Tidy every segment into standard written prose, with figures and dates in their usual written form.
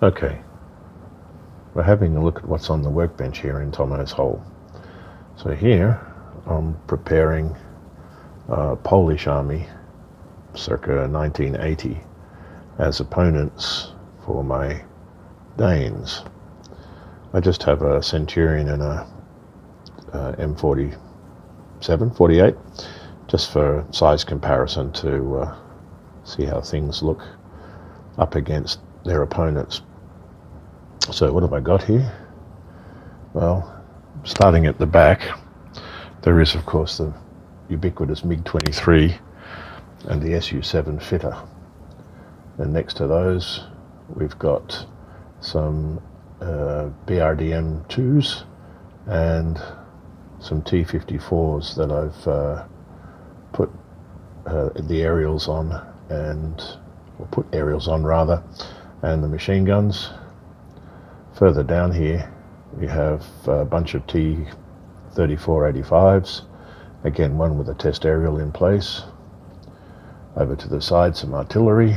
Okay, we're having a look at what's on the workbench here in Tomo's hole. So here I'm preparing a Polish army circa 1980 as opponents for my Danes. I just have a Centurion and a M47, 48, just for size comparison to see how things look up against their opponents. So what have I got here? Well, starting at the back, there is of course the ubiquitous MiG-23 and the Su-7 fitter. And next to those we've got some BRDM-2s and some T-54s that I've put the aerials on, or put aerials on rather, and the machine guns. Further down here we have a bunch of T-34-85s, again one with a test aerial in place. Over to the side some artillery,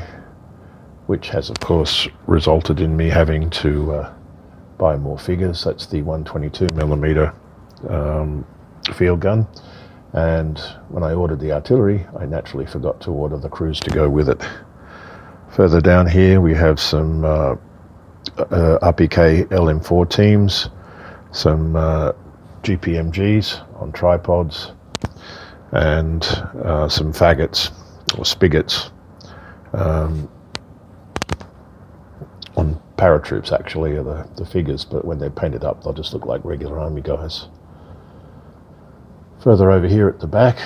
which has of course resulted in me having to buy more figures. That's the 122mm field gun, and when I ordered the artillery I naturally forgot to order the crews to go with it. Further down here we have some RPK LM4 teams, some GPMGs on tripods, and some faggots or spigots on paratroops actually are the figures, but when they're painted up they'll just look like regular army guys. Further over here at the back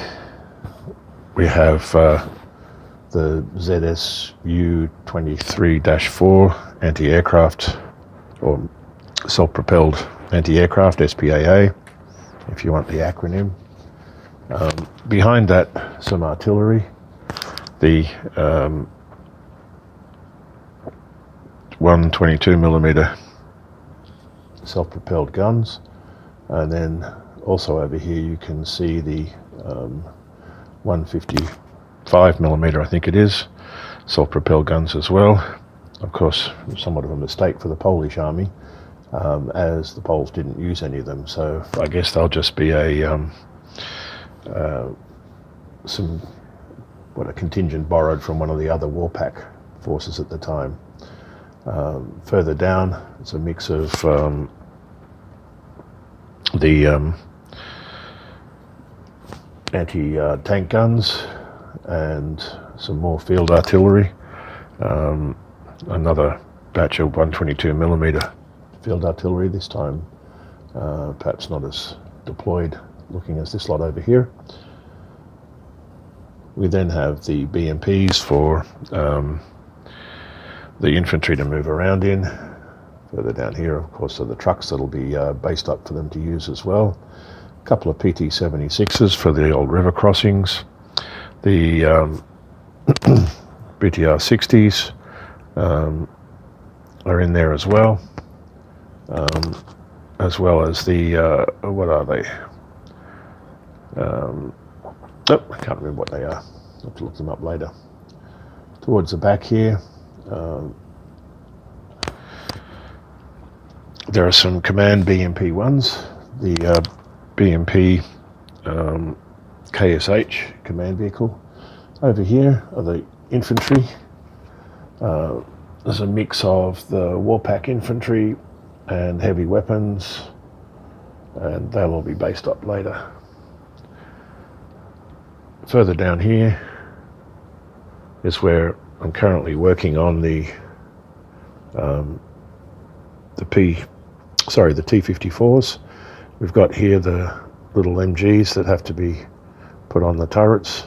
we have the ZSU-23-4 anti-aircraft or self-propelled anti-aircraft, SPAA if you want the acronym. Behind that some artillery, the 122mm self-propelled guns, and then also over here you can see the 155mm, I think it is, self-propelled guns as well. Of course, somewhat of a mistake for the Polish army, as the Poles didn't use any of them, so I guess they'll just be a contingent borrowed from one of the other warpack forces at the time. Further down it's a mix of the anti-tank guns and some more field artillery, another batch of 122mm field artillery, this time perhaps not as deployed looking as this lot over here. We then have the BMPs for the infantry to move around in. Further down here of course are the trucks that'll be based up for them to use as well. A couple of PT-76s for the old river crossings, the BTR-60s are in there as well as the what are they? I can't remember what they are. I'll have to look them up later. Towards the back here there are some command BMP-1s, the BMP KSH command vehicle. Over here are the infantry. There's a mix of the warpack infantry and heavy weapons, and they'll all be based up later. Further down here is where I'm currently working on the T-54s. We've got here the little MGs that have to be put on the turrets,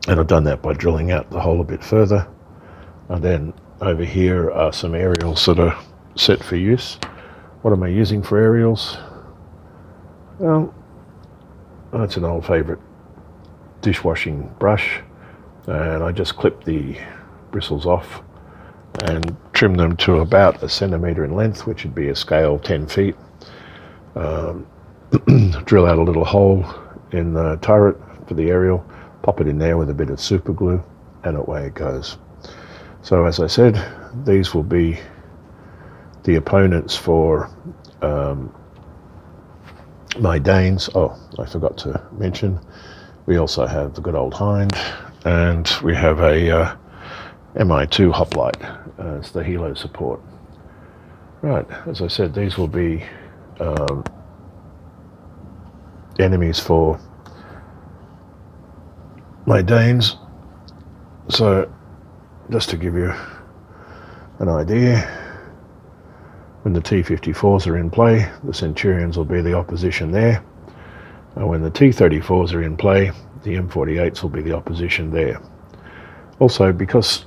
and I've done that by drilling out the hole a bit further. And then over here are some aerials that are set for use. What am I using for aerials? Well, that's an old favourite dishwashing brush, and I just clip the bristles off and trim them to about 1 centimetre in length, which would be a scale 10 feet. Drill out a little hole in the turret for the aerial, pop it in there with a bit of super glue, and away it goes. So as I said, these will be the opponents for my Danes. Oh, I forgot to mention, we also have the good old Hind, and we have a MI2 hoplite as the helo support. Right, as I said, these will be enemies for my Danes. So just to give you an idea, when the T-54s are in play, the Centurions will be the opposition there. And when the T-34s are in play, the M48s will be the opposition there. Also, because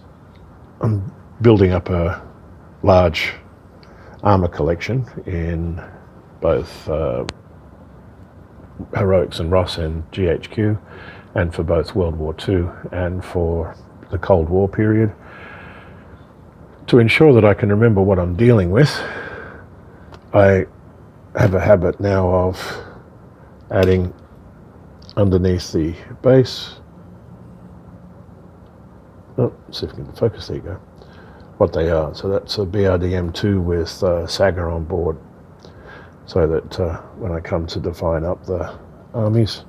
I'm building up a large armour collection in both Heroics and Ros and GHQ, and for both World War II and for the Cold War period, to ensure that I can remember what I'm dealing with, I have a habit now of adding underneath the base, see if we can focus, there you go, what they are. So that's a BRDM2 with Saga on board, so that when I come to define up the armies,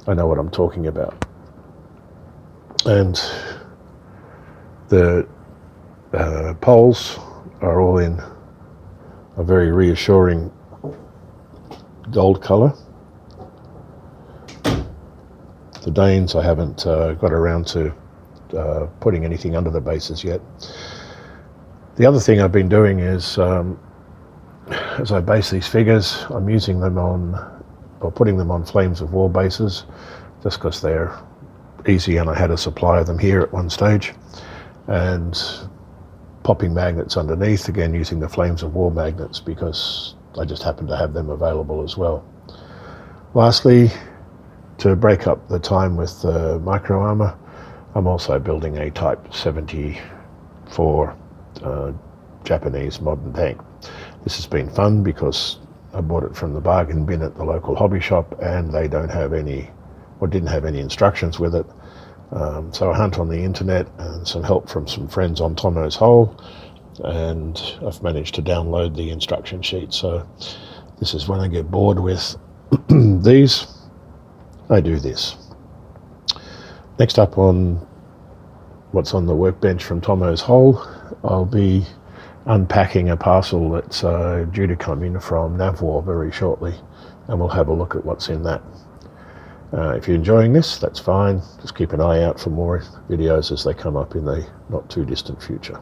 I know what I'm talking about. And the poles are all in a very reassuring gold colour. The Danes, I haven't got around to putting anything under the bases yet. The other thing I've been doing is, as I base these figures, I'm using them on, or putting them on Flames of War bases, just because they're easy, and I had a supply of them here at one stage, and popping magnets underneath, again using the Flames of War magnets because I just happen to have them available as well. Lastly, to break up the time with the micro armor, I'm also building a Type 74 Japanese modern tank. This has been fun because I bought it from the bargain bin at the local hobby shop, and they don't have any, or didn't have any instructions with it. So I hunt on the internet and some help from some friends on Tomo's Hole, and I've managed to download the instruction sheet. So this is when I get bored with these, I do this. Next up on what's on the workbench from Tomo's Hole, I'll be unpacking a parcel that's due to come in from Navwar very shortly, and we'll have a look at what's in that. If you're enjoying this, that's fine. Just keep an eye out for more videos as they come up in the not too distant future.